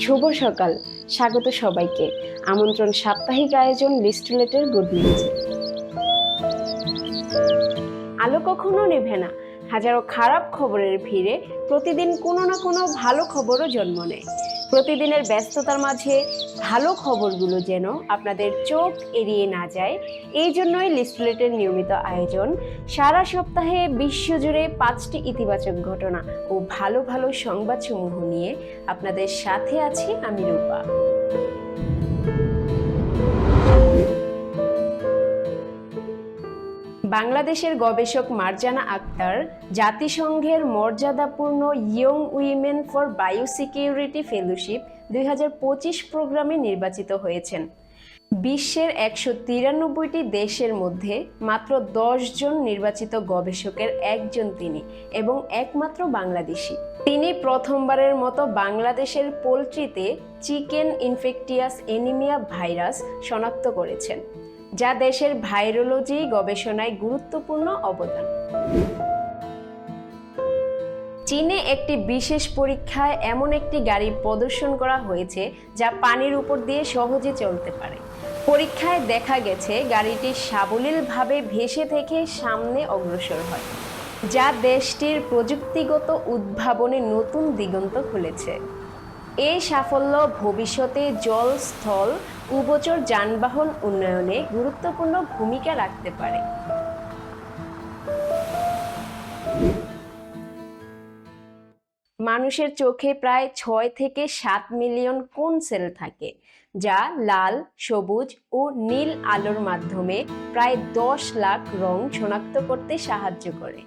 শুভ সকাল, স্বাগত সবাইকে। আমন্ত্রণ সাপ্তাহিক আয়োজন লিস্টলেটের গুড নিউজে। আলো কখনো নেভে না, হাজারো খারাপ খবরের ভিড়ে প্রতিদিন কোনো না কোনো ভালো খবরও জন্ম নেয়। প্রতিদিনের ব্যস্ততার মাঝে ভালো খবরগুলো যেন আপনাদের চোখ এড়িয়ে না যায়, এই জন্যই লিস্টলেটের নিয়মিত আয়োজন। সারা সপ্তাহে বিশ্বজুড়ে 5টি ইতিবাচক ঘটনা ও ভালো ভালো সংবাদসমূহ নিয়ে আপনাদের সাথে আছি আমি রূপা। বাংলাদেশের গবেষক মারজানা আক্তার জাতিসংঘের মর্যাদাপূর্ণ young women for biosecurity fellowship 2025 প্রোগ্রামে নির্বাচিত হয়েছেন। বিশ্বের 193টি দেশের মধ্যে মাত্র 10 জন নির্বাচিত গবেষকের একজন তিনি, এবং একমাত্র বাংলাদেশি। তিনি প্রথমবারের মতো বাংলাদেশের পোলট্রিতে চিকেন ইনফেকটিয়াস এনিমিয়া ভাইরাস শনাক্ত করেছেন, যা দেশের ভাইরোলজি গবেষণায় গুরুত্বপূর্ণ অবদান। চীনে একটি বিশেষ পরীক্ষায় এমন একটি গাড়ি প্রদর্শন করা হয়েছে যা পানির উপর দিয়ে সহজে চলতে পারে। পরীক্ষায় দেখা গেছে গাড়িটি সাবলীলভাবে ভেসে থেকে সামনে অগ্রসর হয়, যা দেশটির প্রযুক্তিগত উদ্ভাবনে নতুন দিগন্ত খুলেছে। এই সাফল্য ভবিষ্যতে জল, স্থল, উভচর যানবাহন উন্নয়নে গুরুত্বপূর্ণ ভূমিকা রাখতে পারে। মানুষের চোখে প্রায় 6 থেকে 7 মিলিয়ন কোন সেল থাকে, যা লাল, সবুজ ও নীল আলোর মাধ্যমে প্রায় 10 লাখ রং শনাক্ত করতে সাহায্য করে।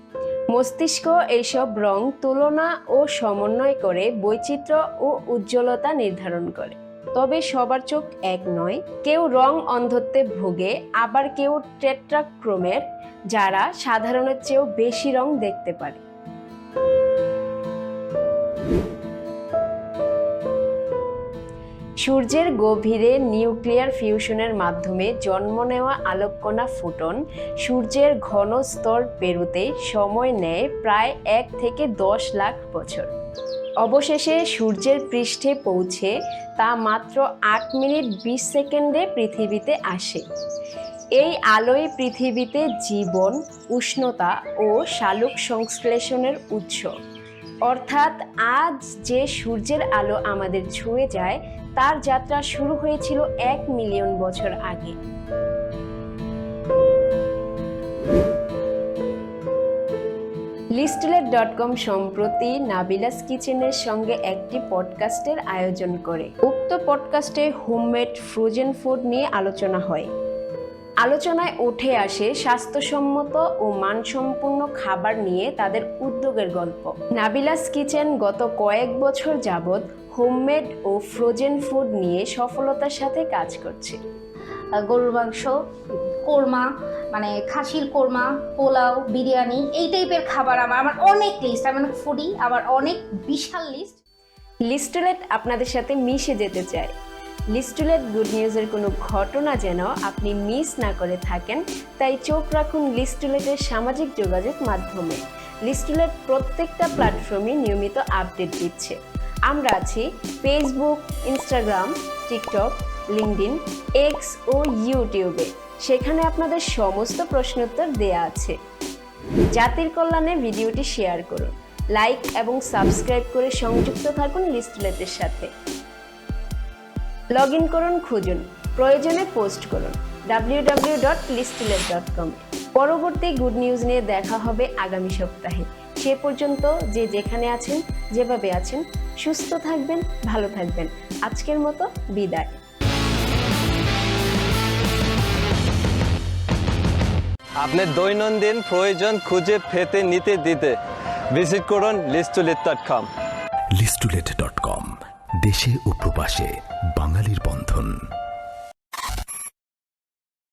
মস্তিষ্ক এইসব রং তুলনা ও সমন্বয় করে বৈচিত্র্য ও উজ্জ্বলতা নির্ধারণ করে। তবে সবার চোখ এক নয়, কেউ রং অন্ধত্বে ভোগে, আবার কেউ টেট্রাক্রোমের, যারা সাধারণের চেয়েও বেশি রং দেখতে পারে। সূর্যের গভীরে নিউক্লিয়ার ফিউশনের মাধ্যমে জন্ম নেওয়া আলোককণা ফোটন সূর্যের ঘন স্তর পেরোতে সময় নেয় প্রায় 1 থেকে 10 লাখ বছর। অবশেষে সূর্যের পৃষ্ঠে পৌঁছে তা মাত্র 8 মিনিট 20 সেকেন্ডে পৃথিবীতে আসে। এই আলোই পৃথিবীতে জীবন, উষ্ণতা ও সালোক সংশ্লেষণের উৎস। অর্থাৎ আজ যে সূর্যের আলো আমাদের ছুঁয়ে যায়, তার যাত্রা শুরু হয়েছিল 1 মিলিয়ন বছর আগে। লিস্টলেট.com সম্প্রতি নাবিলাস কিচেনের সঙ্গে একটি পডকাস্টের আয়োজন করে। উক্ত পডকাস্টে হোমমেড ফ্রোজেন ফুড নিয়ে আলোচনা হয়। আলোচনায় উঠে আসে স্বাস্থ্যসম্মত ও মানসম্পন্ন খাবার নিয়ে তাদের উদ্যোগের গল্প। নাবিলাস কিচেন গত কয়েক বছর যাবৎ হোমমেড ও ফ্রোজেন ফুড নিয়ে সফলতার সাথে কাজ করছে। গরুর মাংস, কোরমা, মানে খাসির কোরমা, পোলাও, বিরিয়ানি, এই টাইপের খাবার আমার অনেক লিস্ট। আমি অনেক ফুডি, আমার অনেক বিশাল লিস্ট। লিস্টলেট আপনাদের সাথে মিশে যেতে চায়। লিস্টলেট গুড নিউজের কোনো ঘটনা যেন আপনি মিস না করে থাকেন, তাই চোখ রাখুন লিস্টলেটের সামাজিক যোগাযোগ মাধ্যমে। লিস্টলেট প্রত্যেকটা প্ল্যাটফর্মে নিয়মিত আপডেট দিচ্ছে। আমরা আছি Facebook, Instagram, TikTok, LinkedIn, X ও ইউটিউবে। সেখানে আপনাদের সমস্ত প্রশ্নোত্তর দেয়া আছে। জাতির কল্যাণে ভিডিওটি শেয়ার করুন, লাইক এবং সাবস্ক্রাইব করে সংযুক্ত থাকুন লিস্টলেটের সাথে। লগ ইন করুন, খুঁজুন, প্রয়োজনে পোস্ট করুন www.listlet.com। পরবর্তী গুড নিউজ নিয়ে দেখা হবে আগামী সপ্তাহে। সে পর্যন্ত যে যেখানে আছেন, যেভাবে আছেন, সুস্থ থাকবেন, ভালো থাকবেন। আজকের মতো বিদায়। আপনার দৈনন্দিন প্রয়োজন খুঁজে পেতে নিতে দিতে ভিজিট করুন লিস্টলেট.com। লিস্টলেট.com, দেশে ও প্রবাসে বাঙালির বন্ধন।